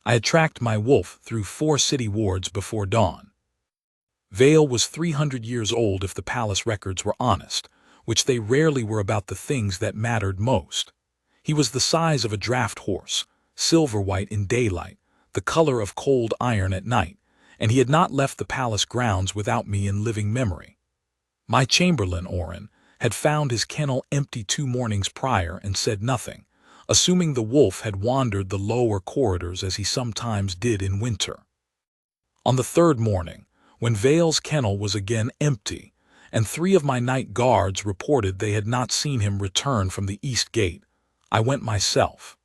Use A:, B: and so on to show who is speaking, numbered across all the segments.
A: I had tracked my wolf through 4 city wards before dawn. Vale was 300 years old if the palace records were honest, which they rarely were about the things that mattered most. He was the size of a draft horse, silver-white in daylight, the color of cold iron at night, and he had not left the palace grounds without me in living memory. My chamberlain, Oren, had found his kennel empty 2 mornings prior and said nothing, assuming the wolf had wandered the lower corridors as he sometimes did in winter. On the 3rd morning, when Vale's kennel was again empty, and 3 of my night guards reported they had not seen him return from the east gate, I went myself.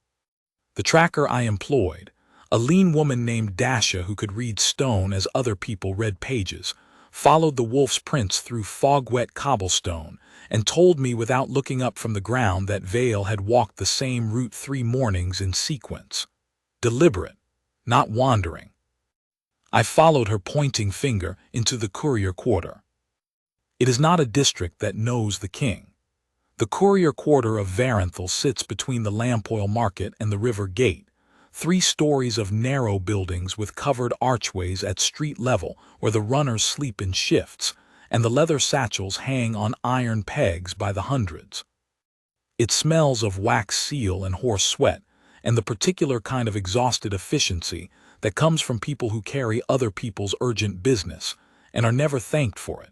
A: The tracker I employed, a lean woman named Dasha who could read stone as other people read pages, followed the wolf's prints through fog-wet cobblestone and told me without looking up from the ground that Vale had walked the same route 3 mornings in sequence. Deliberate, not wandering. I followed her pointing finger into the Courier quarter. It is not a district that knows the king. The Courier quarter of Varenthal sits between the Lampoil Market and the River Gate, 3 stories of narrow buildings with covered archways at street level where the runners sleep in shifts, and the leather satchels hang on iron pegs by the hundreds. It smells of wax seal and horse sweat, and the particular kind of exhausted efficiency that comes from people who carry other people's urgent business and are never thanked for it.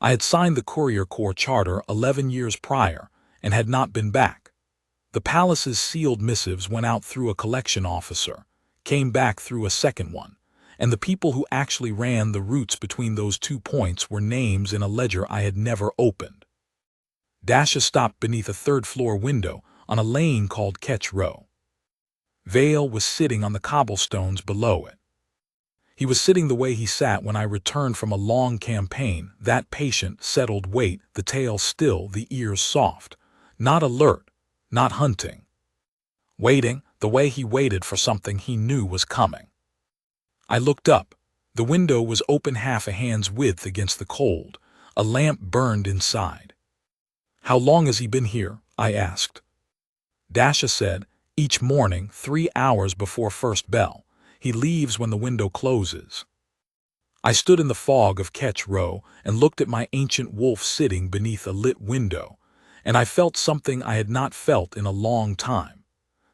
A: I had signed the Courier Corps charter 11 years prior and had not been back. The palace's sealed missives went out through a collection officer, came back through a second one, and the people who actually ran the routes between those 2 points were names in a ledger I had never opened. Dasha stopped beneath a 3rd-floor window on a lane called Ketch Row. Vale was sitting on the cobblestones below it. He was sitting the way he sat when I returned from a long campaign, that patient, settled wait, the tail still, the ears soft, not alert, not hunting. Waiting, the way he waited for something he knew was coming. I looked up. The window was open half a hand's width against the cold. A lamp burned inside. "How long has he been here?" I asked. Dasha said, "Each morning, 3 hours before first bell. He leaves when the window closes." I stood in the fog of Ketch Row and looked at my ancient wolf sitting beneath a lit window, and I felt something I had not felt in a long time.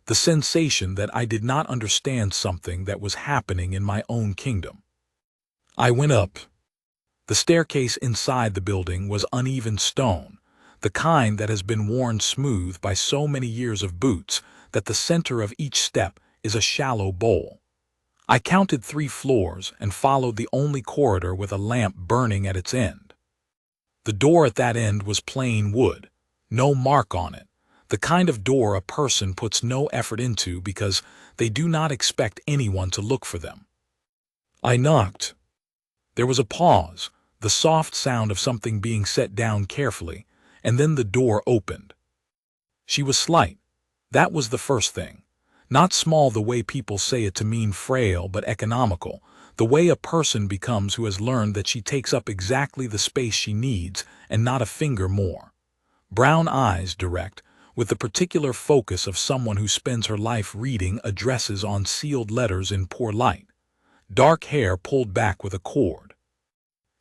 A: The sensation that I did not understand something that was happening in my own kingdom. I went up. The staircase inside the building was uneven stone, the kind that has been worn smooth by so many years of boots that the center of each step is a shallow bowl. I counted 3 floors and followed the only corridor with a lamp burning at its end. The door at that end was plain wood, no mark on it, the kind of door a person puts no effort into because they do not expect anyone to look for them. I knocked. There was a pause, the soft sound of something being set down carefully, and then the door opened. She was slight. That was the first thing. Not small the way people say it to mean frail but economical, the way a person becomes who has learned that she takes up exactly the space she needs and not a finger more. Brown eyes, direct, with the particular focus of someone who spends her life reading addresses on sealed letters in poor light. Dark hair pulled back with a cord.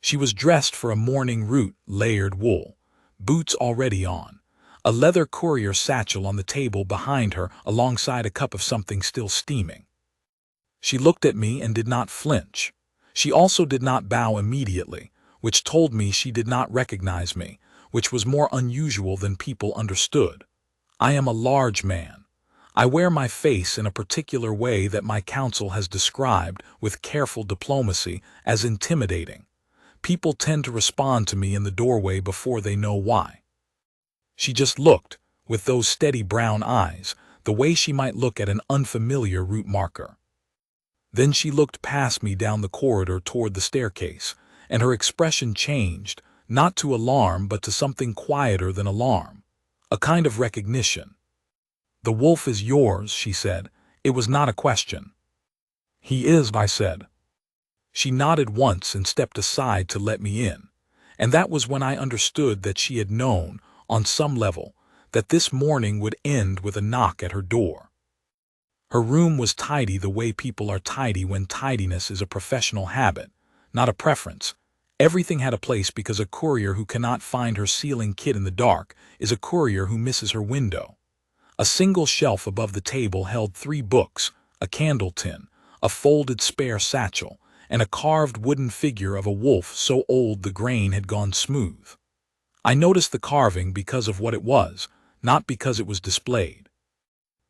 A: She was dressed for a morning route, layered wool, boots already on, a leather Courier satchel on the table behind her alongside a cup of something still steaming. She looked at me and did not flinch. She also did not bow immediately, which told me she did not recognize me, which was more unusual than people understood. I am a large man. I wear my face in a particular way that my counsel has described, with careful diplomacy, as intimidating. People tend to respond to me in the doorway before they know why. She just looked, with those steady brown eyes, the way she might look at an unfamiliar route marker. Then she looked past me down the corridor toward the staircase, and her expression changed, not to alarm but to something quieter than alarm, a kind of recognition. "The wolf is yours," she said. It was not a question. "He is," I said. She nodded once and stepped aside to let me in, and that was when I understood that she had known, on some level, that this morning would end with a knock at her door. Her room was tidy the way people are tidy when tidiness is a professional habit, not a preference. Everything had a place because a courier who cannot find her ceiling kit in the dark is a courier who misses her window. A single shelf above the table held 3 books, a candle tin, a folded spare satchel, and a carved wooden figure of a wolf so old the grain had gone smooth. I noticed the carving because of what it was, not because it was displayed.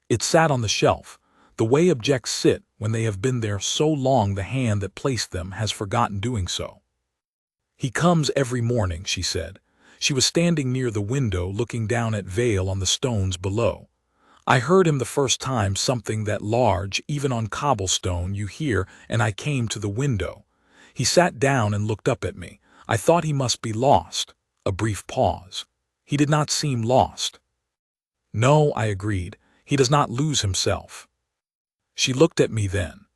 A: It sat on the shelf, the way objects sit when they have been there so long the hand that placed them has forgotten doing so. "He comes every morning," she said. She was standing near the window looking down at Vale on the stones below. "I heard him the first time, something that large, even on cobblestone, you hear, and I came to the window. He sat down and looked up at me. I thought he must be lost." A brief pause. "He did not seem lost." "No," I agreed. "He does not lose himself." She looked at me then.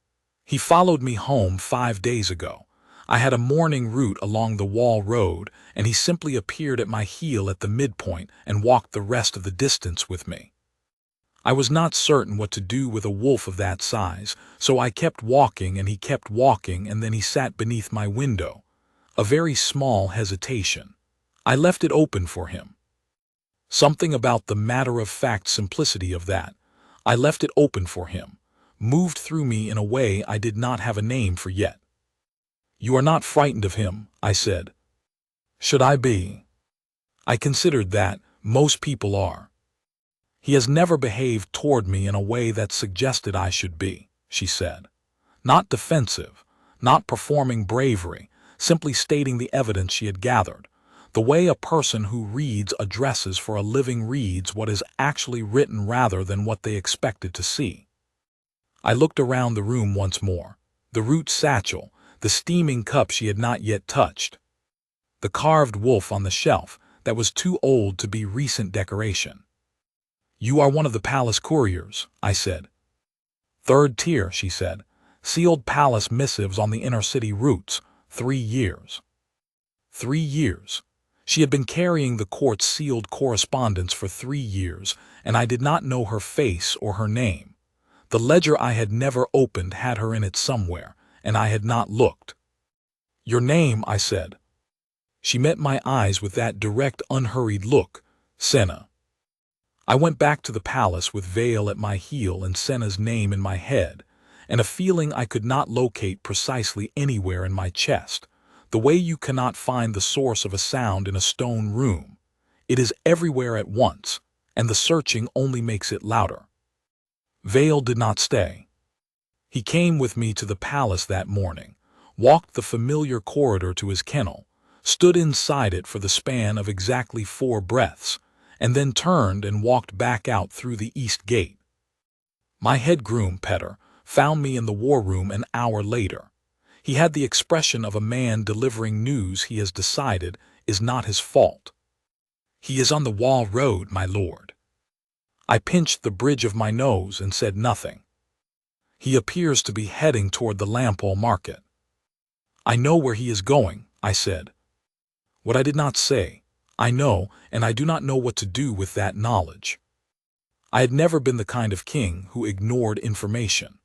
A: "He followed me home 5 days ago. I had a morning route along the Wall Road, and he simply appeared at my heel at the midpoint and walked the rest of the distance with me. I was not certain what to do with a wolf of that size, so I kept walking and he kept walking, and then he sat beneath my window. A very small hesitation. I left it open for him. Something about the matter-of-fact simplicity of that. I left it open for him. Moved through me in a way I did not have a name for yet. "You are not frightened of him," I said. "Should I be?" I considered that. Most people are. "He has never behaved toward me in a way that suggested I should be," she said. Not defensive, not performing bravery, simply stating the evidence she had gathered. The way a person who reads addresses for a living reads what is actually written rather than what they expected to see. I looked around the room once more. The root satchel, the steaming cup she had not yet touched. The carved wolf on the shelf that was too old to be recent decoration. "You are one of the palace couriers," I said. "3rd tier," she said. "Sealed palace missives on the inner city routes. 3 years." 3 years. She had been carrying the court's sealed correspondence for 3 years, and I did not know her face or her name. The ledger I had never opened had her in it somewhere, and I had not looked. "Your name," I said. She met my eyes with that direct, unhurried look. "Senna." I went back to the palace with Vale at my heel and Senna's name in my head, and a feeling I could not locate precisely anywhere in my chest, the way you cannot find the source of a sound in a stone room. It is everywhere at once, and the searching only makes it louder. Vale did not stay. He came with me to the palace that morning, walked the familiar corridor to his kennel, stood inside it for the span of exactly 4 breaths, and then turned and walked back out through the east gate. My head groom, Petter, found me in the war room an hour later. He had the expression of a man delivering news he has decided is not his fault. "He is on the Wall Road, my lord." I pinched the bridge of my nose and said nothing. "He appears to be heading toward the Lampole Market." "I know where he is going," I said. What I did not say, I know, and I do not know what to do with that knowledge. I had never been the kind of king who ignored information.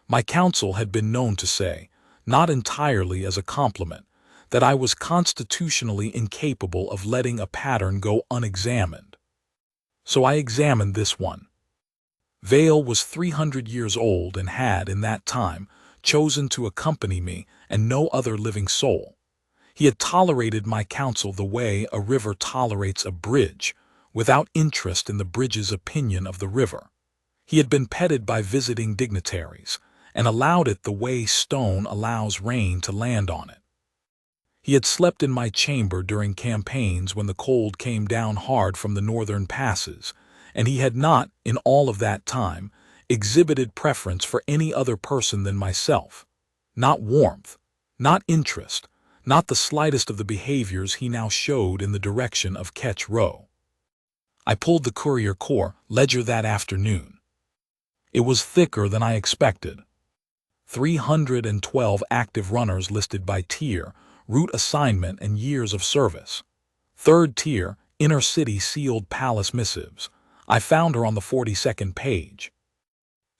A: My counsel had been known to say, not entirely as a compliment, that I was constitutionally incapable of letting a pattern go unexamined. So I examined this one. Vale was 300 years old and had, in that time, chosen to accompany me and no other living soul. He had tolerated my counsel the way a river tolerates a bridge, without interest in the bridge's opinion of the river. He had been petted by visiting dignitaries, and allowed it the way stone allows rain to land on it. He had slept in my chamber during campaigns when the cold came down hard from the northern passes, and he had not, in all of that time, exhibited preference for any other person than myself. Not warmth, not interest, not the slightest of the behaviors he now showed in the direction of Ketch Row. I pulled the Courier Corps ledger that afternoon. It was thicker than I expected. 312 active runners listed by tier, route assignment, and years of service. 3rd tier, inner city sealed palace missives. I found her on the 42nd page.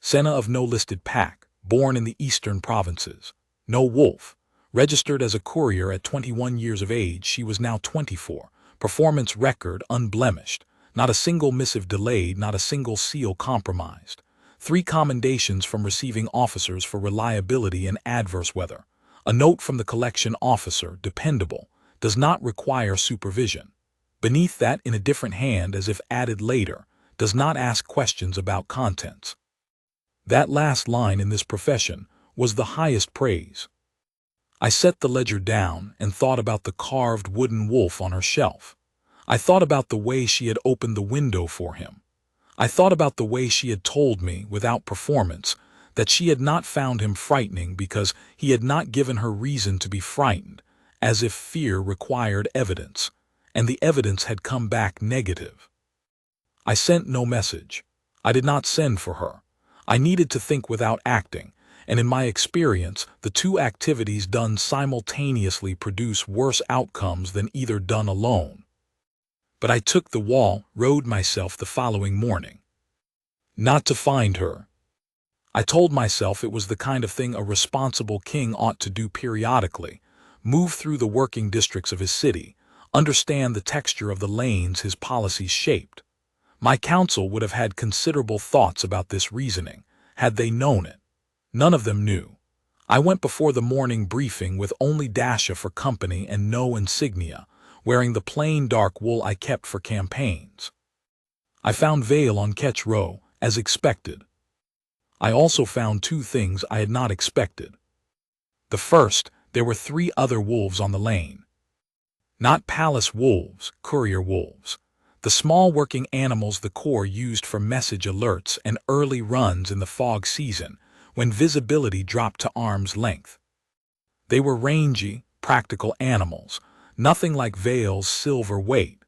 A: Senna of no listed pack, born in the eastern provinces. No wolf. Registered as a courier at 21 years of age, she was now 24. Performance record unblemished. Not a single missive delayed, not a single seal compromised. 3 commendations from receiving officers for reliability in adverse weather. A note from the collection officer, dependable, does not require supervision. Beneath that, in a different hand, as if added later, does not ask questions about contents. That last line in this profession was the highest praise. I set the ledger down and thought about the carved wooden wolf on her shelf. I thought about the way she had opened the window for him. I thought about the way she had told me, without performance, that she had not found him frightening because he had not given her reason to be frightened, as if fear required evidence, and the evidence had come back negative. I sent no message. I did not send for her. I needed to think without acting, and in my experience, the 2 activities done simultaneously produce worse outcomes than either done alone. But I took the wall, rode myself the following morning. Not to find her. I told myself it was the kind of thing a responsible king ought to do periodically: move through the working districts of his city, understand the texture of the lanes his policies shaped. My council would have had considerable thoughts about this reasoning, had they known it. None of them knew. I went before the morning briefing with only Dasha for company and no insignia, wearing the plain dark wool I kept for campaigns. I found Vale on Ketch Row, as expected. I also found 2 things I had not expected. The first, there were 3 other wolves on the lane. Not palace wolves, courier wolves. The small working animals the Corps used for message alerts and early runs in the fog season, when visibility dropped to arm's length. They were rangy, practical animals, nothing like Vale's silver weight.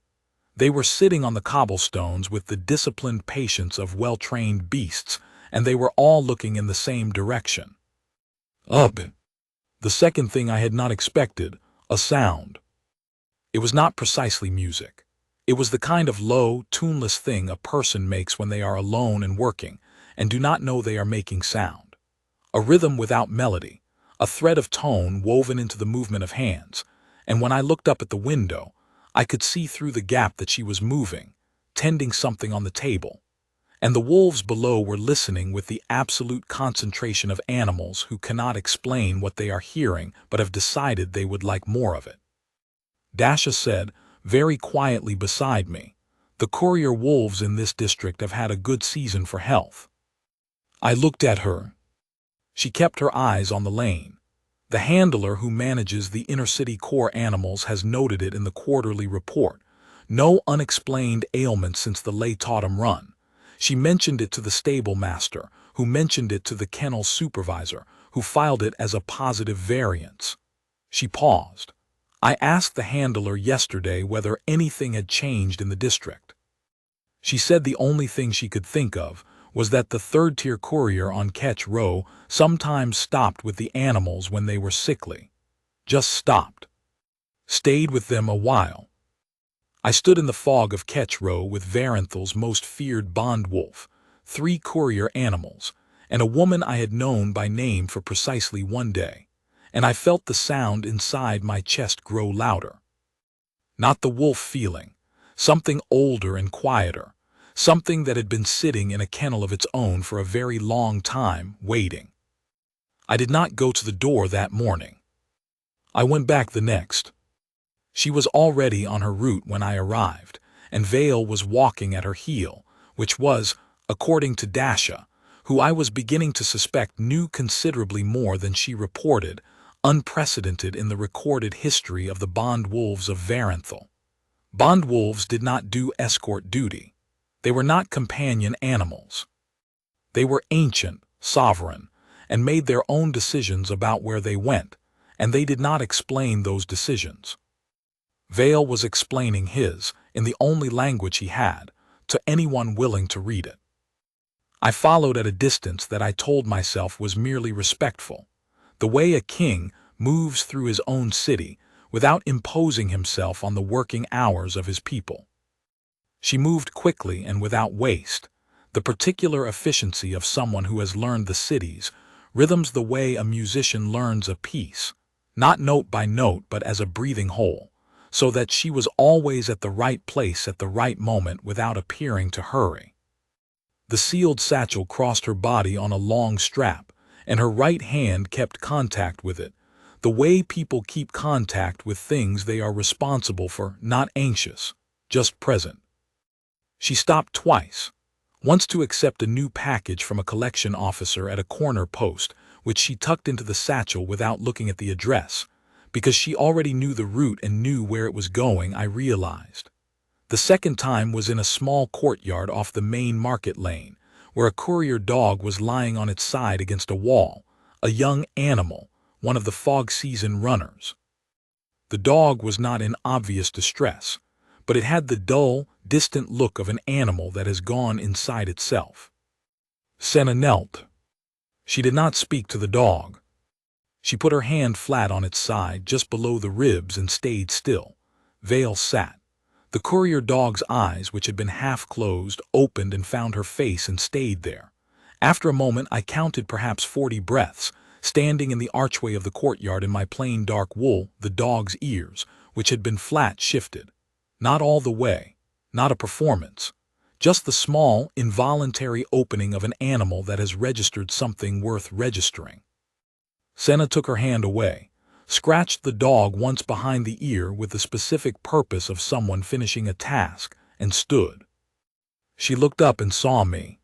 A: They were sitting on the cobblestones with the disciplined patience of well-trained beasts, and they were all looking in the same direction. Up. The second thing I had not expected, a sound. It was not precisely music. It was the kind of low, tuneless thing a person makes when they are alone and working, and do not know they are making sound. A rhythm without melody, a thread of tone woven into the movement of hands, and when I looked up at the window, I could see through the gap that she was moving, tending something on the table. And the wolves below were listening with the absolute concentration of animals who cannot explain what they are hearing but have decided they would like more of it. Dasha said, very quietly beside me, "The courier wolves in this district have had a good season for health." I looked at her. She kept her eyes on the lane. The handler who manages the inner-city Corps animals has noted it in the quarterly report. No unexplained ailment since the late autumn run. She mentioned it to the stable master, who mentioned it to the kennel supervisor, who filed it as a positive variance. She paused. I asked the handler yesterday whether anything had changed in the district. She said the only thing she could think of was that the third-tier courier on Ketch Row sometimes stopped with the animals when they were sickly. Just stopped. Stayed with them a while. I stood in the fog of Ketch Row with Varenthal's most feared bond wolf, 3 courier animals, and a woman I had known by name for precisely 1 day, and I felt the sound inside my chest grow louder. Not the wolf feeling, something older and quieter, something that had been sitting in a kennel of its own for a very long time, waiting. I did not go to the door that morning. I went back the next. She was already on her route when I arrived, and Vale was walking at her heel, which was, according to Dasha, who I was beginning to suspect knew considerably more than she reported, unprecedented in the recorded history of the bond wolves of Varenthal. Bond wolves did not do escort duty. They were not companion animals. They were ancient, sovereign, and made their own decisions about where they went, and they did not explain those decisions. Vale was explaining his, in the only language he had, to anyone willing to read it. I followed at a distance that I told myself was merely respectful, the way a king moves through his own city without imposing himself on the working hours of his people. She moved quickly and without waste. the particular efficiency of someone who has learned the city's rhythms the way a musician learns a piece, not note by note but as a breathing whole, so that she was always at the right place at the right moment without appearing to hurry. The sealed satchel crossed her body on a long strap, and her right hand kept contact with it, the way people keep contact with things they are responsible for, not anxious, just present. She stopped twice, once to accept a new package from a collection officer at a corner post, which she tucked into the satchel without looking at the address. Because she already knew the route and knew where it was going, I realized. The second time was in a small courtyard off the main market lane, where a courier dog was lying on its side against a wall, a young animal, one of the fog season runners. The dog was not in obvious distress, but it had the dull, distant look of an animal that has gone inside itself. Senna knelt. She did not speak to the dog. She put her hand flat on its side just below the ribs and stayed still. Vale sat. The courier dog's eyes, which had been half closed, opened and found her face and stayed there. After a moment I counted perhaps 40 breaths, standing in the archway of the courtyard in my plain dark wool, the dog's ears, which had been flat, shifted. Not all the way, not a performance, just the small, involuntary opening of an animal that has registered something worth registering. Senna took her hand away, scratched the dog once behind the ear with the specific purpose of someone finishing a task, and stood. She looked up and saw me.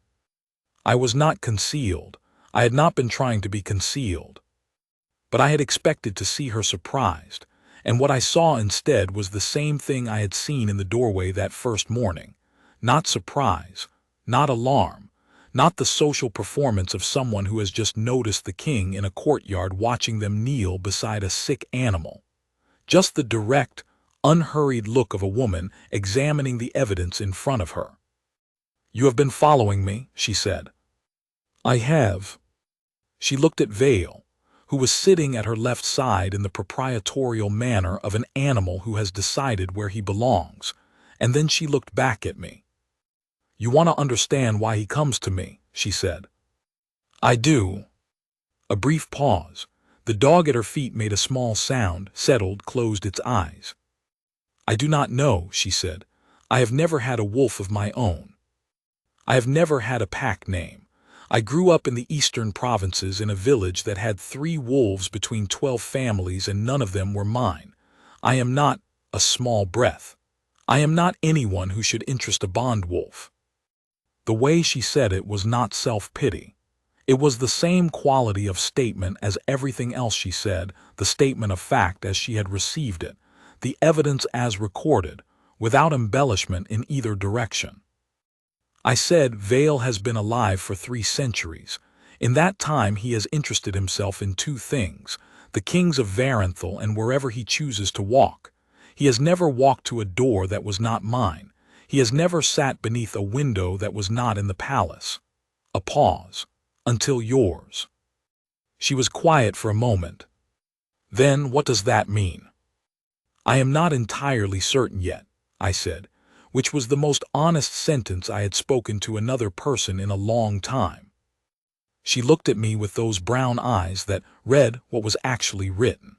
A: I was not concealed. I had not been trying to be concealed. But I had expected to see her surprised, and what I saw instead was the same thing I had seen in the doorway that first morning. Not surprise, not alarm, not the social performance of someone who has just noticed the king in a courtyard watching them kneel beside a sick animal. Just the direct, unhurried look of a woman examining the evidence in front of her. "You have been following me," she said. "I have." She looked at Vale, who was sitting at her left side in the proprietorial manner of an animal who has decided where he belongs, and then she looked back at me. "You want to understand why he comes to me," she said. "I do." A brief pause. The dog at her feet made a small sound, settled, closed its eyes. "I do not know," she said. "I have never had a wolf of my own. I have never had a pack name. I grew up in the eastern provinces in a village that had 3 wolves between 12 families and none of them were mine. I am not a small breath. I am not anyone who should interest a bond wolf." The way she said it was not self-pity. It was the same quality of statement as everything else she said, the statement of fact as she had received it, the evidence as recorded, without embellishment in either direction. I said, "Vale has been alive for 3 centuries. In that time he has interested himself in 2 things, the kings of Varenthal and wherever he chooses to walk. He has never walked to a door that was not mine. He has never sat beneath a window that was not in the palace." A pause. "Until yours." She was quiet for a moment. "Then what does that mean?" "I am not entirely certain yet," I said, which was the most honest sentence I had spoken to another person in a long time. She looked at me with those brown eyes that read what was actually written.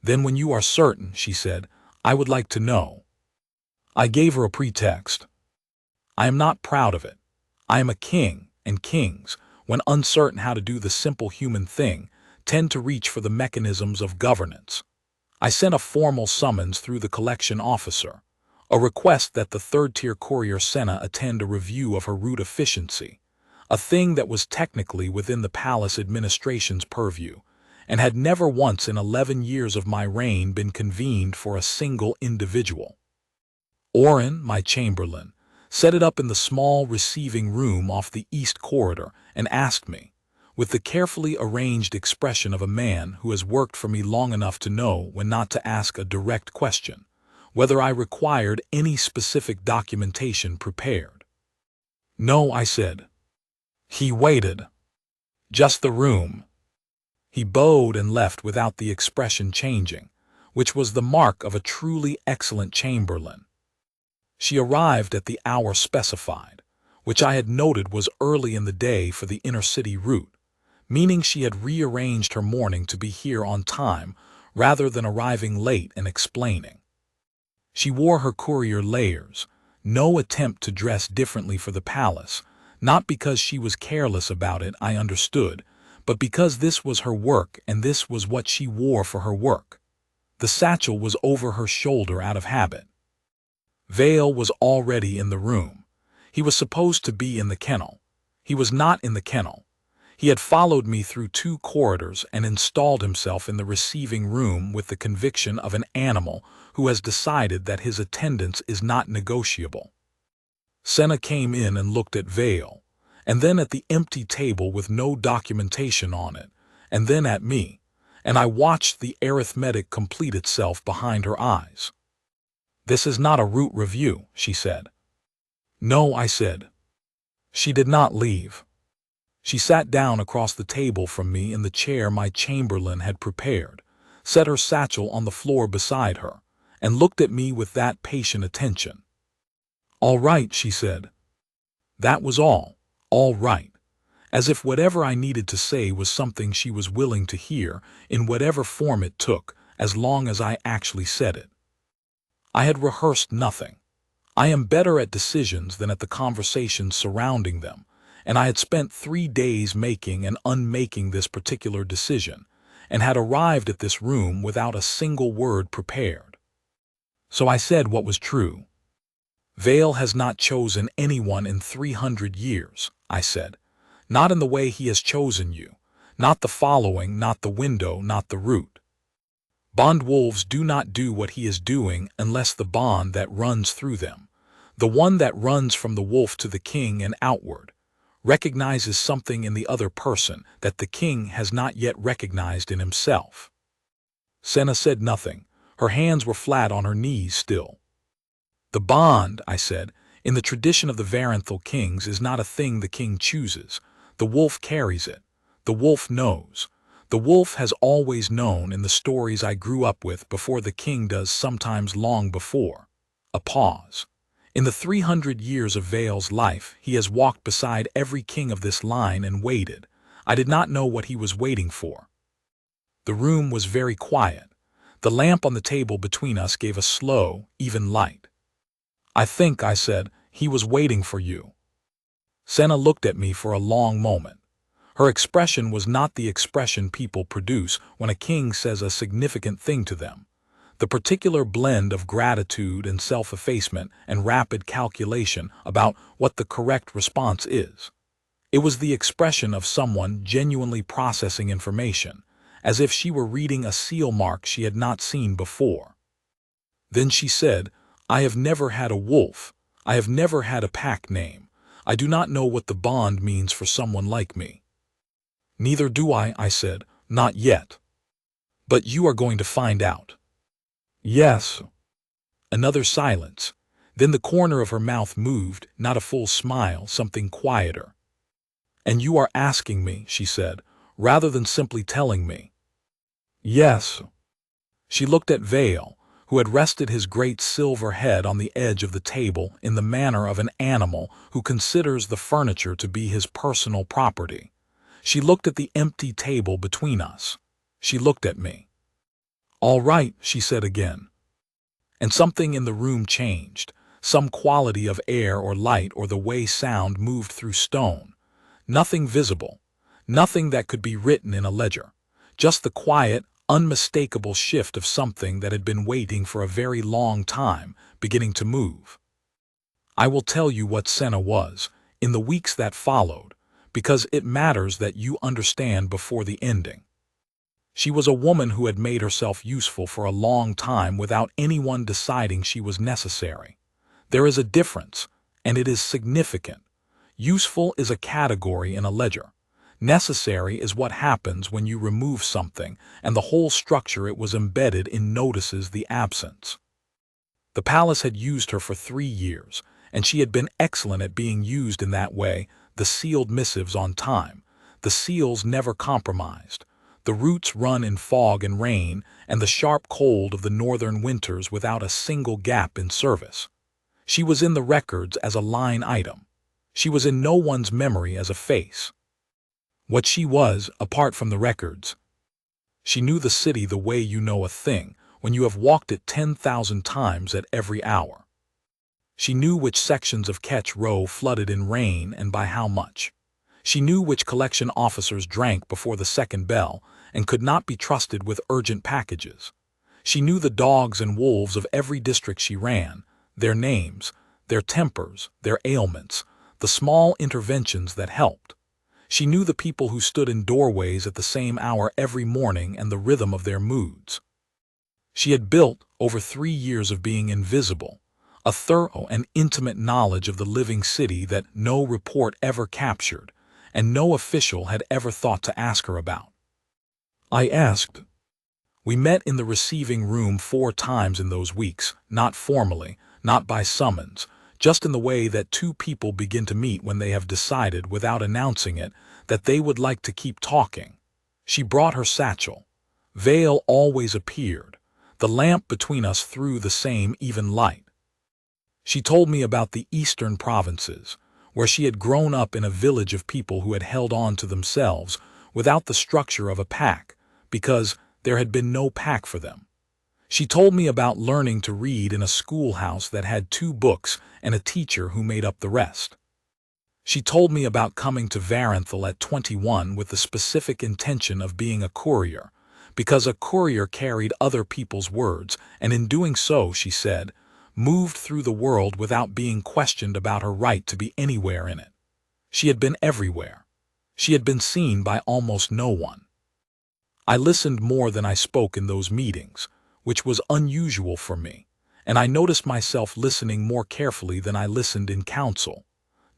A: "Then when you are certain," she said, "I would like to know." I gave her a pretext. "I am not proud of it. I am a king, and kings, when uncertain how to do the simple human thing, tend to reach for the mechanisms of governance. I sent a formal summons through the collection officer, a request that the third-tier courier Senna attend a review of her route efficiency, a thing that was technically within the palace administration's purview, and had never once in 11 years of my reign been convened for a single individual. Oren, my chamberlain, set it up in the small receiving room off the east corridor and asked me, with the carefully arranged expression of a man who has worked for me long enough to know when not to ask a direct question, whether I required any specific documentation prepared. "No," I said. He waited. "Just the room." He bowed and left without the expression changing, which was the mark of a truly excellent chamberlain. She arrived at the hour specified. which I had noted was early in the day for the inner-city route, meaning she had rearranged her morning to be here on time rather than arriving late and explaining. She wore her courier layers, no attempt to dress differently for the palace, not because she was careless about it, I understood, but because this was her work and this was what she wore for her work. The satchel was over her shoulder out of habit. Vale was already in the room. He was supposed to be in the kennel. He was not in the kennel. He had followed me through 2 corridors and installed himself in the receiving room with the conviction of an animal who has decided that his attendance is not negotiable. Senna came in and looked at Vale, and then at the empty table with no documentation on it, and then at me, and I watched the arithmetic complete itself behind her eyes. "This is not a route review," she said. "No," I said. She did not leave. She sat down across the table from me in the chair my chamberlain had prepared, set her satchel on the floor beside her, and looked at me with that patient attention. "All right," she said. That was all right, as if whatever I needed to say was something she was willing to hear in whatever form it took, as long as I actually said it. I had rehearsed nothing. I am better at decisions than at the conversations surrounding them, and I had spent 3 days making and unmaking this particular decision, and had arrived at this room without a single word prepared. So I said what was true. "Vale has not chosen anyone in 300 years, I said. Not in the way he has chosen you, not the following, not the window, not the route. Bond wolves do not do what he is doing unless the bond that runs through them, the one that runs from the wolf to the king and outward, recognizes something in the other person that the king has not yet recognized in himself." Senna said nothing. Her hands were flat on her knees still. "The bond," I said, "in the tradition of the Varanthal kings is not a thing the king chooses. The wolf carries it. The wolf knows. The wolf has always known in the stories I grew up with before the king does, sometimes long before." A pause. "In the 300 years of Vale's life, he has walked beside every king of this line and waited. I did not know what he was waiting for." The room was very quiet. The lamp on the table between us gave a slow, even light. "I think," I said, "he was waiting for you." Senna looked at me for a long moment. Her expression was not the expression people produce when a king says a significant thing to them. The particular blend of gratitude and self-effacement and rapid calculation about what the correct response is. It was the expression of someone genuinely processing information, as if she were reading a seal mark she had not seen before. Then she said, "I have never had a wolf. I have never had a pack name. I do not know what the bond means for someone like me." "Neither do I said, "not yet. But you are going to find out." "Yes." Another silence. Then the corner of her mouth moved, not a full smile, something quieter. "And you are asking me," she said, "rather than simply telling me." "Yes." She looked at Vale, who had rested his great silver head on the edge of the table in the manner of an animal who considers the furniture to be his personal property. She looked at the empty table between us. She looked at me. "All right," she said again. And something in the room changed, some quality of air or light or the way sound moved through stone. Nothing visible, nothing that could be written in a ledger, just the quiet, unmistakable shift of something that had been waiting for a very long time, beginning to move. I will tell you what Senna was, in the weeks that followed, because it matters that you understand before the ending. She was a woman who had made herself useful for a long time without anyone deciding she was necessary. There is a difference, and it is significant. Useful is a category in a ledger. Necessary is what happens when you remove something, and the whole structure it was embedded in notices the absence. The palace had used her for 3 years, and she had been excellent at being used in that way, the sealed missives on time, the seals never compromised, the routes run in fog and rain, and the sharp cold of the northern winters without a single gap in service. She was in the records as a line item. She was in no one's memory as a face. What she was, apart from the records, she knew the city the way you know a thing when you have walked it 10,000 times at every hour. She knew which sections of Ketch Row flooded in rain and by how much. She knew which collection officers drank before the second bell and could not be trusted with urgent packages. She knew the dogs and wolves of every district she ran, their names, their tempers, their ailments, the small interventions that helped. She knew the people who stood in doorways at the same hour every morning and the rhythm of their moods. She had built, over 3 years of being invisible, a thorough and intimate knowledge of the living city that no report ever captured, and no official had ever thought to ask her about. I asked. We met in the receiving room 4 times in those weeks, not formally, not by summons, just in the way that two people begin to meet when they have decided, without announcing it, that they would like to keep talking. She brought her satchel. Vale always appeared. The lamp between us threw the same even light. She told me about the eastern provinces, where she had grown up in a village of people who had held on to themselves without the structure of a pack, because there had been no pack for them. She told me about learning to read in a schoolhouse that had 2 books and a teacher who made up the rest. She told me about coming to Varenthal at 21 with the specific intention of being a courier, because a courier carried other people's words, and in doing so, she said, moved through the world without being questioned about her right to be anywhere in it. She had been everywhere. She had been seen by almost no one. I listened more than I spoke in those meetings, which was unusual for me, and I noticed myself listening more carefully than I listened in council,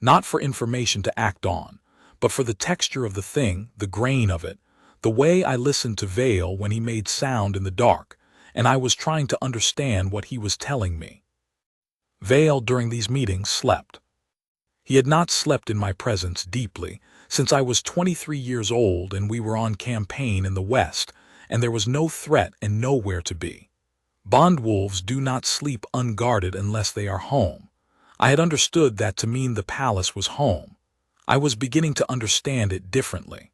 A: not for information to act on, but for the texture of the thing, the grain of it, the way I listened to Vale when he made sound in the dark, and I was trying to understand what he was telling me. Vale during these meetings slept. He had not slept in my presence deeply since I was 23 years old and we were on campaign in the West, and there was no threat and nowhere to be. Bondwolves do not sleep unguarded unless they are home. I had understood that to mean the palace was home. I was beginning to understand it differently.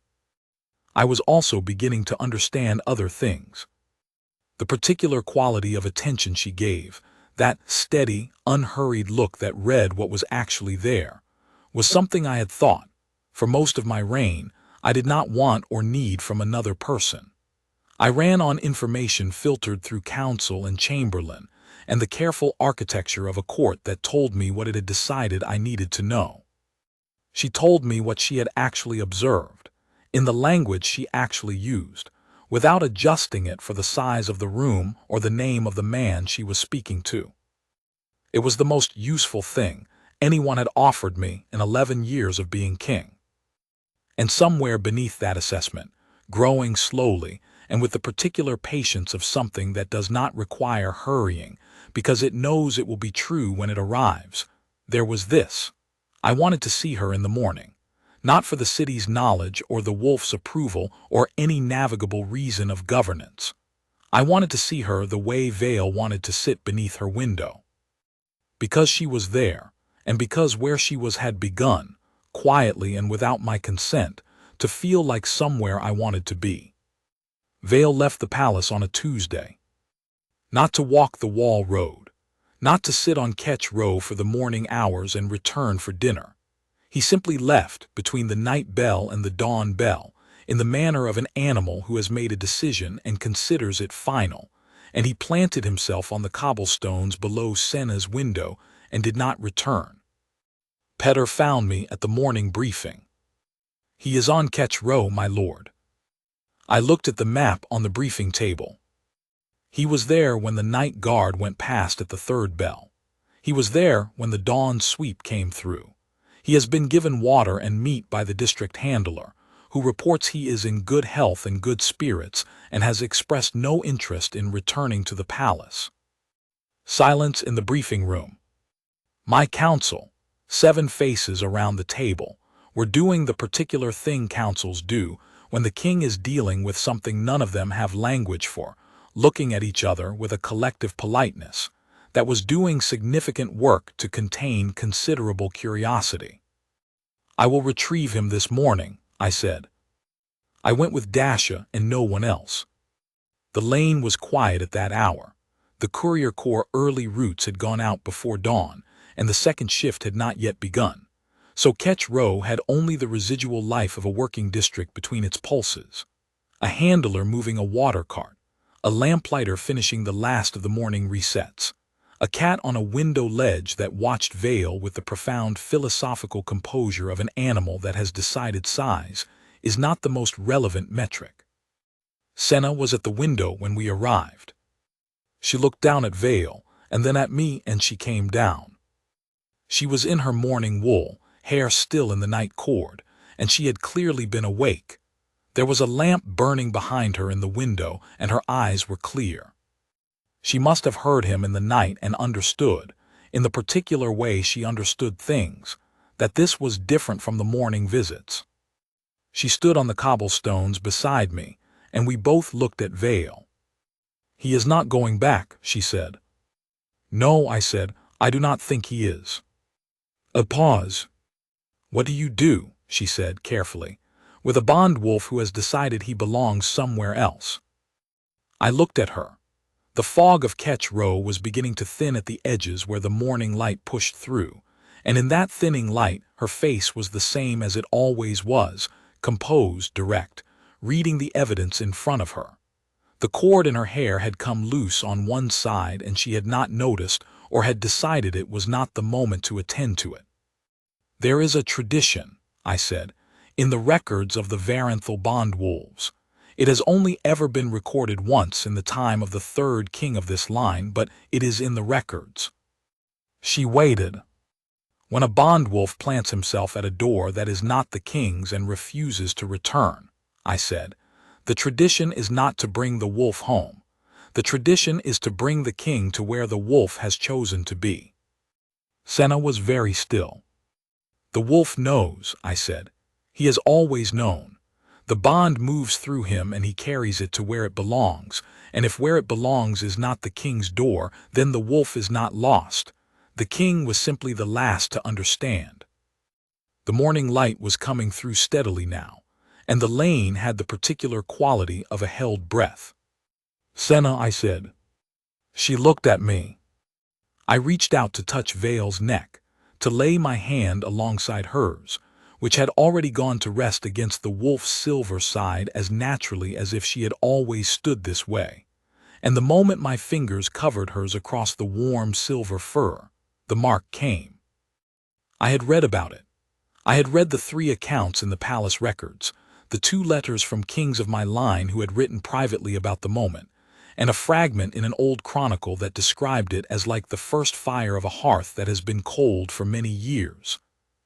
A: I was also beginning to understand other things. The particular quality of attention she gave, that steady, unhurried look that read what was actually there, was something I had thought, for most of my reign, I did not want or need from another person. I ran on information filtered through council and chamberlain, and the careful architecture of a court that told me what it had decided I needed to know. She told me what she had actually observed, in the language she actually used, without adjusting it for the size of the room or the name of the man she was speaking to. It was the most useful thing anyone had offered me in 11 years of being king. And somewhere beneath that assessment, growing slowly and with the particular patience of something that does not require hurrying because it knows it will be true when it arrives, there was this. I wanted to see her in the morning, not for the city's knowledge or the wolf's approval or any navigable reason of governance. I wanted to see her the way Vale wanted to sit beneath her window. Because she was there, and because where she was had begun, quietly and without my consent, to feel like somewhere I wanted to be. Vale left the palace on a Tuesday. Not to walk the Wall Road, not to sit on Ketch Row for the morning hours and return for dinner. He simply left between the night bell and the dawn bell, in the manner of an animal who has made a decision and considers it final, and he planted himself on the cobblestones below Senna's window and did not return. Petter found me at the morning briefing. "He is on Ketch Row, my lord." I looked at the map on the briefing table. He was there when the night guard went past at the 3rd bell. He was there when the dawn sweep came through. He has been given water and meat by the district handler, who reports he is in good health and good spirits and has expressed no interest in returning to the palace. Silence in the briefing room. My council, 7 faces around the table, were doing the particular thing councils do when the king is dealing with something none of them have language for, looking at each other with a collective politeness that was doing significant work to contain considerable curiosity. I will retrieve him this morning, I said. I went with Dasha and no one else. The lane was quiet at that hour. The Courier Corps' early routes had gone out before dawn, and the second shift had not yet begun. So Ketch Row had only the residual life of a working district between its pulses. A handler moving a water cart, a lamplighter finishing the last of the morning resets, a cat on a window ledge that watched Vale with the profound philosophical composure of an animal that has decided size, is not the most relevant metric. Senna was at the window when we arrived. She looked down at Vale, and then at me, and she came down. She was in her morning wool, hair still in the night cord, and she had clearly been awake. There was a lamp burning behind her in the window, and her eyes were clear. She must have heard him in the night and understood, in the particular way she understood things, that this was different from the morning visits. She stood on the cobblestones beside me, and we both looked at Vale. "He is not going back," she said. "No," I said, "I do not think he is." A pause. "What do you do," she said carefully, "with a bond wolf who has decided he belongs somewhere else?" I looked at her. The fog of Ketch Row was beginning to thin at the edges where the morning light pushed through, and in that thinning light her face was the same as it always was, composed, direct, reading the evidence in front of her. The cord in her hair had come loose on one side, and she had not noticed or had decided it was not the moment to attend to it. "There is a tradition," I said, "in the records of the Varanthal bond wolves. It has only ever been recorded once in the time of the third king of this line, but it is in the records." She waited. "When a bond wolf plants himself at a door that is not the king's and refuses to return," I said, "the tradition is not to bring the wolf home. The tradition is to bring the king to where the wolf has chosen to be." Senna was very still. "The wolf knows," I said. "He has always known. The bond moves through him and he carries it to where it belongs, and if where it belongs is not the king's door, then the wolf is not lost. The king was simply the last to understand." The morning light was coming through steadily now, and the lane had the particular quality of a held breath. "Senna," I said. She looked at me. I reached out to touch Vale's neck, to lay my hand alongside hers, which had already gone to rest against the wolf's silver side as naturally as if she had always stood this way. And the moment my fingers covered hers across the warm silver fur, the mark came. I had read about it. I had read the 3 accounts in the palace records, the 2 letters from kings of my line who had written privately about the moment, and a fragment in an old chronicle that described it as like the first fire of a hearth that has been cold for many years.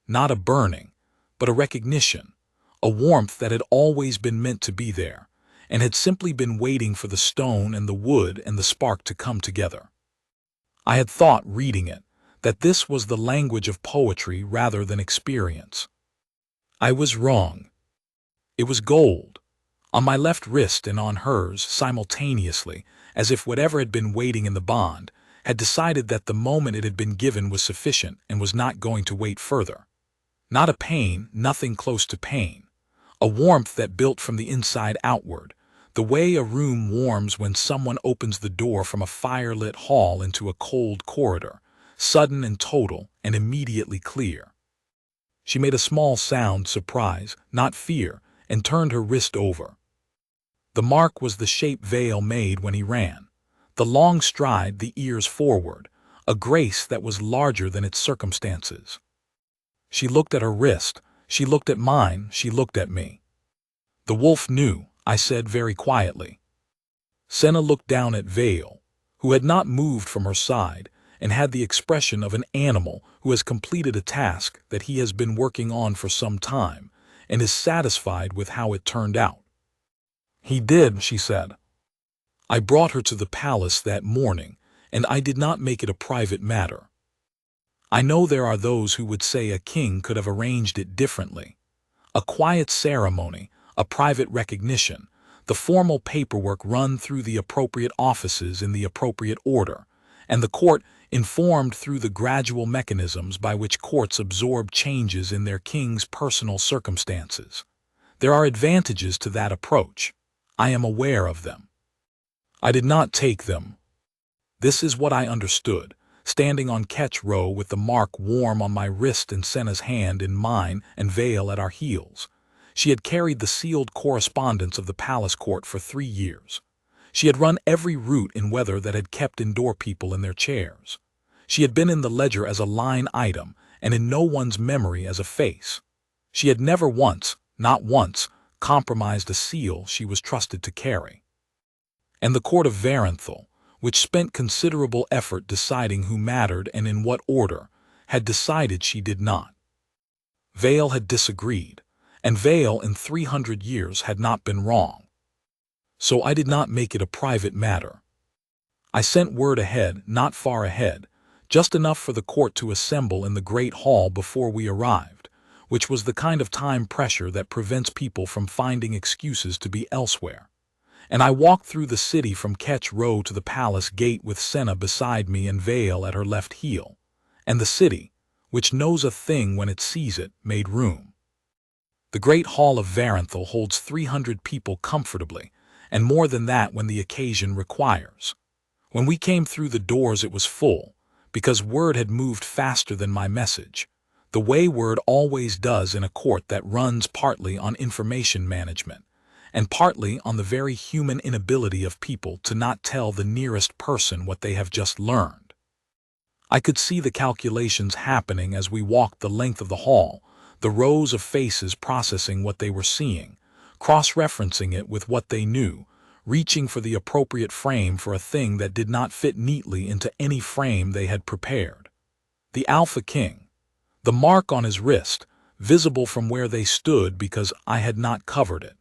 A: Not a burning, but a recognition, a warmth that had always been meant to be there, and had simply been waiting for the stone and the wood and the spark to come together. I had thought, reading it, that this was the language of poetry rather than experience. I was wrong. It was gold, on my left wrist and on hers simultaneously, as if whatever had been waiting in the bond had decided that the moment it had been given was sufficient and was not going to wait further. Not a pain, nothing close to pain. A warmth that built from the inside outward, the way a room warms when someone opens the door from a fire-lit hall into a cold corridor, sudden and total and immediately clear. She made a small sound, surprise, not fear, and turned her wrist over. The mark was the shape Vale made when he ran, the long stride, the ears forward, a grace that was larger than its circumstances. She looked at her wrist, she looked at mine, she looked at me. "The wolf knew," I said very quietly. Senna looked down at Vale, who had not moved from her side, and had the expression of an animal who has completed a task that he has been working on for some time, and is satisfied with how it turned out. "He did," she said. "I brought her to the palace that morning, and I did not make it a private matter. I know there are those who would say a king could have arranged it differently. A quiet ceremony, a private recognition, the formal paperwork run through the appropriate offices in the appropriate order, and the court, informed through the gradual mechanisms by which courts absorb changes in their king's personal circumstances. There are advantages to that approach. I am aware of them. I did not take them. This is what I understood, standing on Ketch Row with the mark warm on my wrist and Senna's hand in mine and Vale at our heels. She had carried the sealed correspondence of the palace court for 3 years. She had run every route in weather that had kept indoor people in their chairs. She had been in the ledger as a line item and in no one's memory as a face. She had never once, not once, compromised a seal she was trusted to carry. And the court of Varenthal, which spent considerable effort deciding who mattered and in what order, had decided she did not. Vale had disagreed, and Vale in 300 years had not been wrong. So I did not make it a private matter. I sent word ahead, not far ahead, just enough for the court to assemble in the great hall before we arrived, which was the kind of time pressure that prevents people from finding excuses to be elsewhere. And I walked through the city from Ketch Row to the palace gate with Senna beside me and Vale at her left heel. And the city, which knows a thing when it sees it, made room. The great hall of Varenthal holds 300 people comfortably, and more than that when the occasion requires. When we came through the doors it was full, because word had moved faster than my message, the way word always does in a court that runs partly on information management, and partly on the very human inability of people to not tell the nearest person what they have just learned. I could see the calculations happening as we walked the length of the hall, the rows of faces processing what they were seeing, cross-referencing it with what they knew, reaching for the appropriate frame for a thing that did not fit neatly into any frame they had prepared. The Alpha King, the mark on his wrist, visible from where they stood because I had not covered it.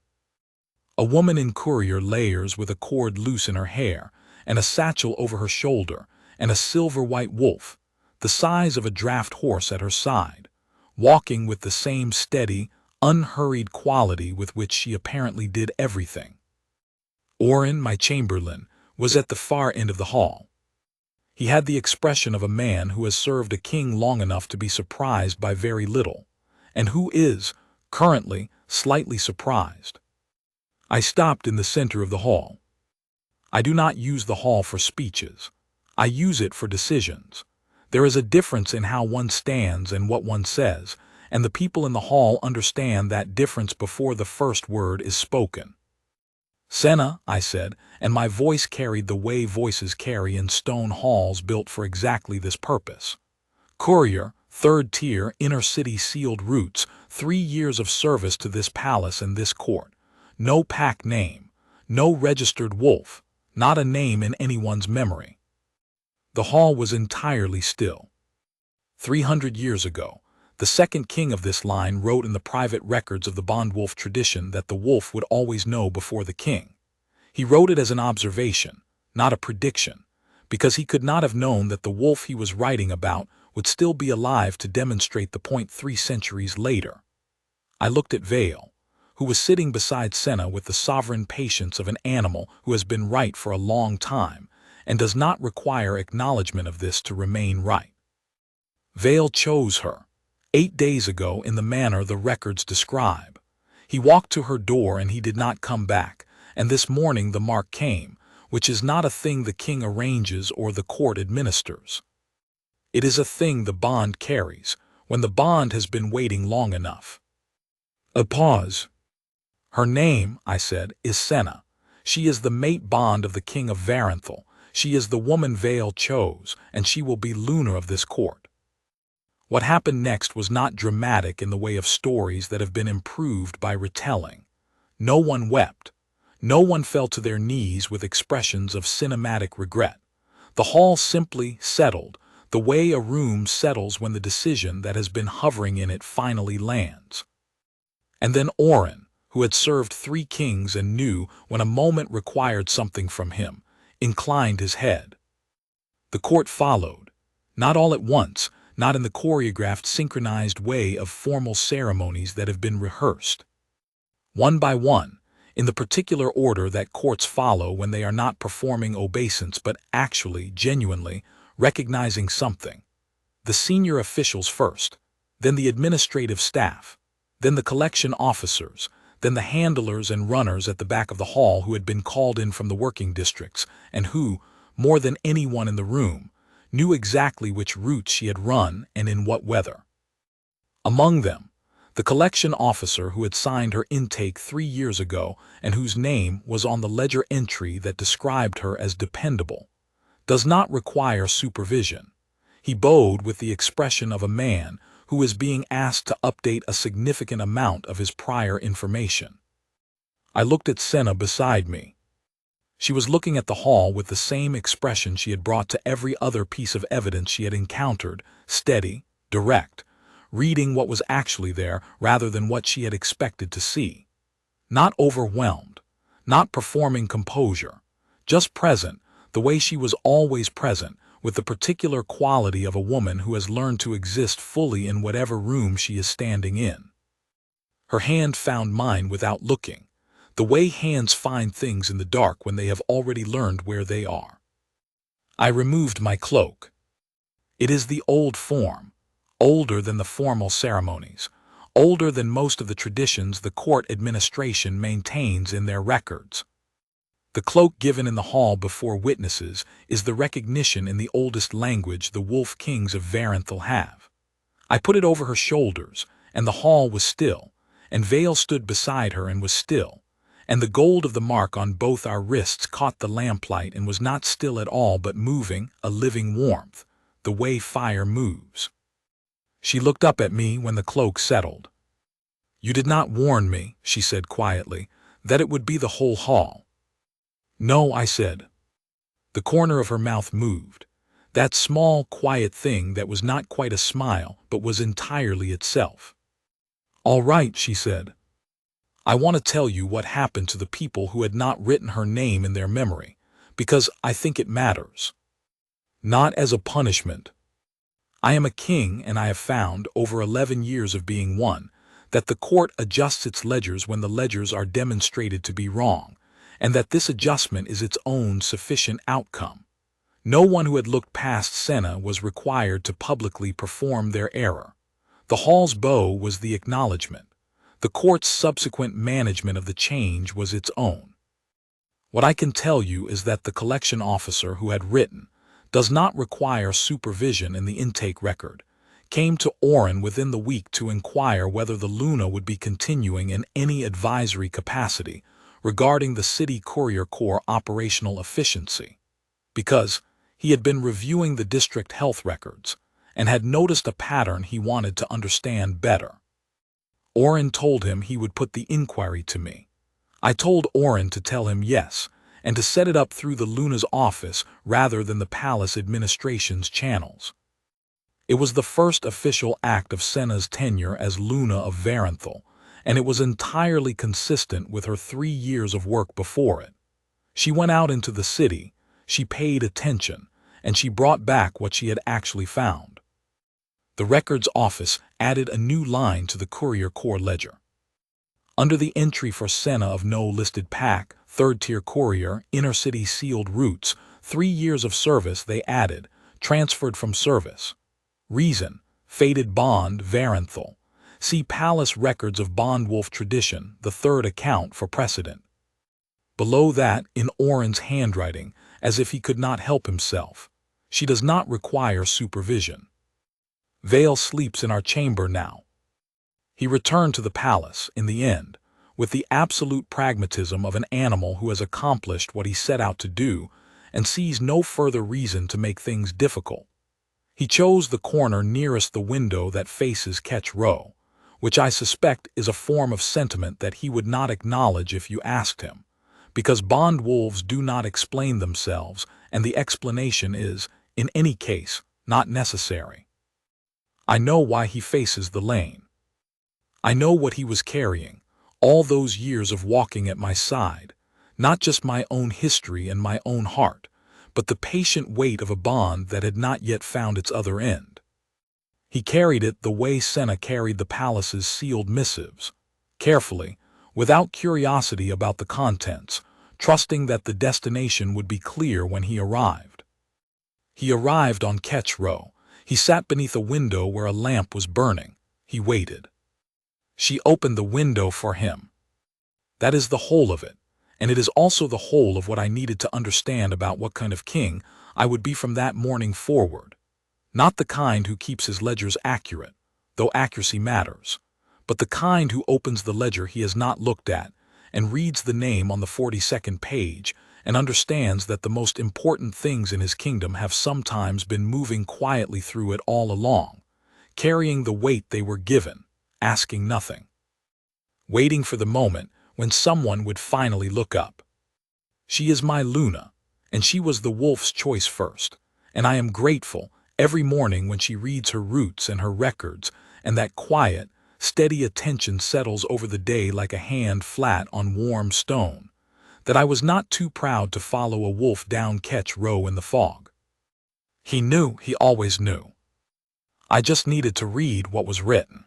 A: A woman in Courier layers with a cord loose in her hair, and a satchel over her shoulder, and a silver-white wolf, the size of a draft horse at her side, walking with the same steady, unhurried quality with which she apparently did everything. Oren, my chamberlain, was at the far end of the hall. He had the expression of a man who has served a king long enough to be surprised by very little, and who is, currently, slightly surprised. I stopped in the center of the hall. I do not use the hall for speeches. I use it for decisions. There is a difference in how one stands and what one says, and the people in the hall understand that difference before the first word is spoken. Senna, I said, and my voice carried the way voices carry in stone halls built for exactly this purpose. Courier, 3rd tier, inner city sealed routes, 3 years of service to this palace and this court. No pack name, no registered wolf, not a name in anyone's memory. The hall was entirely still. 300 years ago, the second king of this line wrote in the private records of the Bondwolf tradition that the wolf would always know before the king. He wrote it as an observation, not a prediction, because he could not have known that the wolf he was writing about would still be alive to demonstrate the point 3 centuries later. I looked at Vale, who was sitting beside Senna with the sovereign patience of an animal who has been right for a long time and does not require acknowledgement of this to remain right. Vale chose her, 8 days ago, in the manner the records describe. He walked to her door and he did not come back, and this morning the mark came, which is not a thing the king arranges or the court administers. It is a thing the bond carries, when the bond has been waiting long enough. A pause. Her name, I said, is Senna. She is the mate bond of the king of Varenthal. She is the woman Vale chose, and she will be lunar of this court. What happened next was not dramatic in the way of stories that have been improved by retelling. No one wept. No one fell to their knees with expressions of cinematic regret. The hall simply settled, the way a room settles when the decision that has been hovering in it finally lands. And then Oren, who had served 3 kings and knew when a moment required something from him, inclined his head. The court followed, not all at once, not in the choreographed, synchronized way of formal ceremonies that have been rehearsed. One by one, in the particular order that courts follow when they are not performing obeisance but actually, genuinely, recognizing something. The senior officials first, then the administrative staff, then the collection officers, then the handlers and runners at the back of the hall who had been called in from the working districts and who, more than anyone in the room, knew exactly which routes she had run and in what weather. Among them, the collection officer who had signed her intake 3 years ago and whose name was on the ledger entry that described her as dependable, does not require supervision. He bowed with the expression of a man who is being asked to update a significant amount of his prior information. I looked at Senna beside me. She was looking at the hall with the same expression she had brought to every other piece of evidence she had encountered, steady, direct, reading what was actually there rather than what she had expected to see. Not overwhelmed, not performing composure, just present, the way she was always present, with the particular quality of a woman who has learned to exist fully in whatever room she is standing in. Her hand found mine without looking, the way hands find things in the dark when they have already learned where they are. I removed my cloak. It is the old form, older than the formal ceremonies, older than most of the traditions the court administration maintains in their records. The cloak given in the hall before witnesses is the recognition in the oldest language the wolf kings of Varenthal have. I put it over her shoulders, and the hall was still, and Vale stood beside her and was still, and the gold of the mark on both our wrists caught the lamplight and was not still at all but moving, a living warmth, the way fire moves. She looked up at me when the cloak settled. "You did not warn me," she said quietly, "that it would be the whole hall." "No," I said. The corner of her mouth moved, that small, quiet thing that was not quite a smile but was entirely itself. "All right," she said. "I want to tell you what happened to the people who had not written her name in their memory, because I think it matters. Not as a punishment. I am a king, and I have found, over 11 years of being one, that the court adjusts its ledgers when the ledgers are demonstrated to be wrong, and that this adjustment is its own sufficient outcome. No one who had looked past Senna was required to publicly perform their error. The hall's bow was the acknowledgement. The court's subsequent management of the change was its own. What I can tell you is that the collection officer who had written, does not require supervision in the intake record, came to Oren within the week to inquire whether the Luna would be continuing in any advisory capacity regarding the City Courier Corps' operational efficiency, because he had been reviewing the district health records and had noticed a pattern he wanted to understand better. Oren told him he would put the inquiry to me. I told Oren to tell him yes, and to set it up through the Luna's office rather than the palace administration's channels. It was the first official act of Senna's tenure as Luna of Varenthal, and it was entirely consistent with her 3 years of work before it. She went out into the city, she paid attention, and she brought back what she had actually found. The records office added a new line to the Courier Corps ledger. Under the entry for Senna of no listed pack, third-tier courier, inner-city sealed routes, 3 years of service they added, transferred from service. Reason, faded bond, Varenthal. See Palace Records of Bondwolf Tradition, the third account for precedent. Below that, in Oren's handwriting, as if he could not help himself, she does not require supervision. Vale sleeps in our chamber now. He returned to the palace, in the end, with the absolute pragmatism of an animal who has accomplished what he set out to do and sees no further reason to make things difficult. He chose the corner nearest the window that faces Ketch Row, which I suspect is a form of sentiment that he would not acknowledge if you asked him, because bond wolves do not explain themselves, and the explanation is, in any case, not necessary. I know why he faces the lane. I know what he was carrying, all those years of walking at my side, not just my own history and my own heart, but the patient weight of a bond that had not yet found its other end. He carried it the way Senna carried the palace's sealed missives, carefully, without curiosity about the contents, trusting that the destination would be clear when he arrived. He arrived on Ketch Row. He sat beneath a window where a lamp was burning. He waited. She opened the window for him. That is the whole of it, and it is also the whole of what I needed to understand about what kind of king I would be from that morning forward. Not the kind who keeps his ledgers accurate, though accuracy matters, but the kind who opens the ledger he has not looked at and reads the name on the 42nd page and understands that the most important things in his kingdom have sometimes been moving quietly through it all along, carrying the weight they were given, asking nothing, waiting for the moment when someone would finally look up. She is my Luna, and she was the wolf's choice first, and I am grateful every morning when she reads her roots and her records, and that quiet, steady attention settles over the day like a hand flat on warm stone, that I was not too proud to follow a wolf down Ketch Row in the fog. He knew, he always knew. I just needed to read what was written.